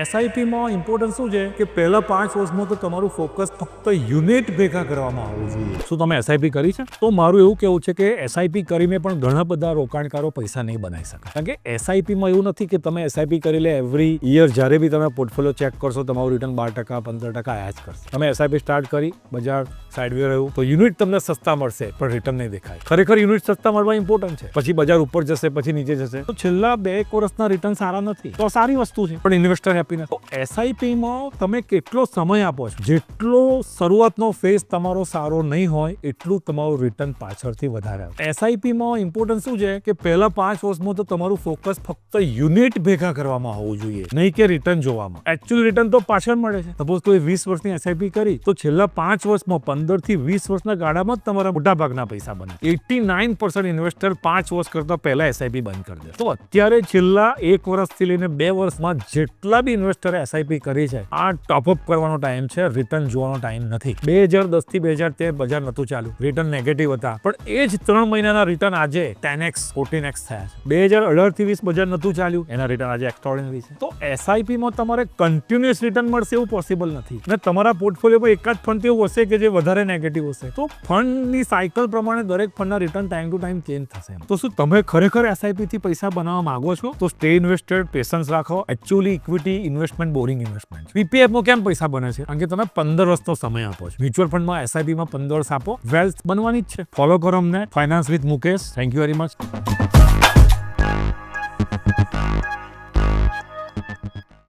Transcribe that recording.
એસઆઈપીમાં importance શું છે કે પહેલા 5 વર્ષમાં તો તમારું ફોકસ ફક્ત યુનિટ ભેગા કરવામાં આવવું જોઈએ. શું તમે એસઆઈપી કરી છે? તો મારું એવું કહેવું છે કે એસઆઈપી કરીને પણ ઘણા બધા રોકાણકારો પૈસા નહીં બનાવી શકે. કારણ કે એસઆઈપીમાં એવું નથી કે તમે એસઆઈપી કરી લે એવરી યર જ્યારે બી તમે પોર્ટફોલિયો ચેક કરશો તમારું રિટર્ન 12% 15% આયા જ કરશે. તમે એસઆઈપી સ્ટાર્ટ કરી, બજાર સાઇડવે રહ્યું તો યુનિટ તમને સસ્તા મળશે પણ રિટર્ન નહીં દેખાય. ખરેખર યુનિટ સસ્તા મળવા ઇમ્પોર્ટન્ટ છે. પછી બજાર ઉપર જશે, પછી નીચે જશે. તો છેલ્લા 2 વર્ષના રિટર્ન સારા નથી તો સારી વસ્તુ છે, પણ ઇન્વેસ્ટર હેપી નથી. તો એસઆઈપીમાં તમે કેટલો સમય આપો છો, જેટલો શરૂઆતનો ફેઝ તમારો સારો નહીં હોય એટલું તમારું રિટર્ન પાછળથી વધારે આવે. એસઆઈપીમાં ઇમ્પોર્ટન્સ શું છે કે પહેલા 5 વર્ષમાં તો તમારું ફોકસ ફક્ત યુનિટ ભેગા કરવામાં હોવું જોઈએ, નહીં કે રિટર્ન જોવામાં. એકચ્યુઅલી રિટર્ન તો પાછળ મળે છે. સપોઝ કોઈ 20 વર્ષની એસઆઈપી કરી તો છેલ્લા 5 વર્ષમાં 15 થી 20 વર્ષના ગાળામાં જ તમારા મોટા ભાગના પૈસા બને. 89% ઇન્વેસ્ટર 5 વર્ષ કરતા પહેલા એસઆઈપી બંધ કરી દે. તો અત્યારે છેલ્લા 1 વર્ષથી લઈને 2 વર્ષમાં જેટલા બી ઇન્વેસ્ટરે એસઆઈપી કરી છે, આ ટોપઅપ કરવાનો ટાઈમ છે, રિટર્ન જોવાનો ટાઈમ નથી. 2010 થી 2013 બજાર નતું ચાલુ, રિટર્ન નેગેટિવ હતા, પણ એ જ 3 મહિનાના રિટર્ન આજે 10x 14x થયા છે. 2018 થી 20 બજાર નતું ચાલ્યું, એના રિટર્ન આજે એક્સ્ટ્રાઓર્ડિનરી છે. તો એસઆઈપીમાં તમારે કન્ટિન્યુઅસ રિટર્ન મળશે એવું પોસિબલ નથી, અને તમારા પોર્ટફોલિયોમાં એક જ ફંડ એવું હશે કે જે વધારે નેગેટિવ હશે. તો ફંડની સાયકલ પ્રમાણે દરેક ફંડના return time to time change થશે. તો શું તમે ખરેખર એસઆઈપી થી પૈસા બનાવવા માંગો છો? તો સ્ટે ઇન્વેસ્ટેડ, પેશન્સ રાખો. Actually equity investment boring investment. પીપીએફમાં કેમ પૈસા બને છે? કારણ કે તમે 15 વર્ષનો સમય આપો છો. મ્યુચ્યુઅલ ફંડમાં એસઆઈપીમાં 15 વર્ષ આપો, વેલ્થ બનવાની જ છે. ફોલો કરો અમને, finance with Mukesh. Thank you very much.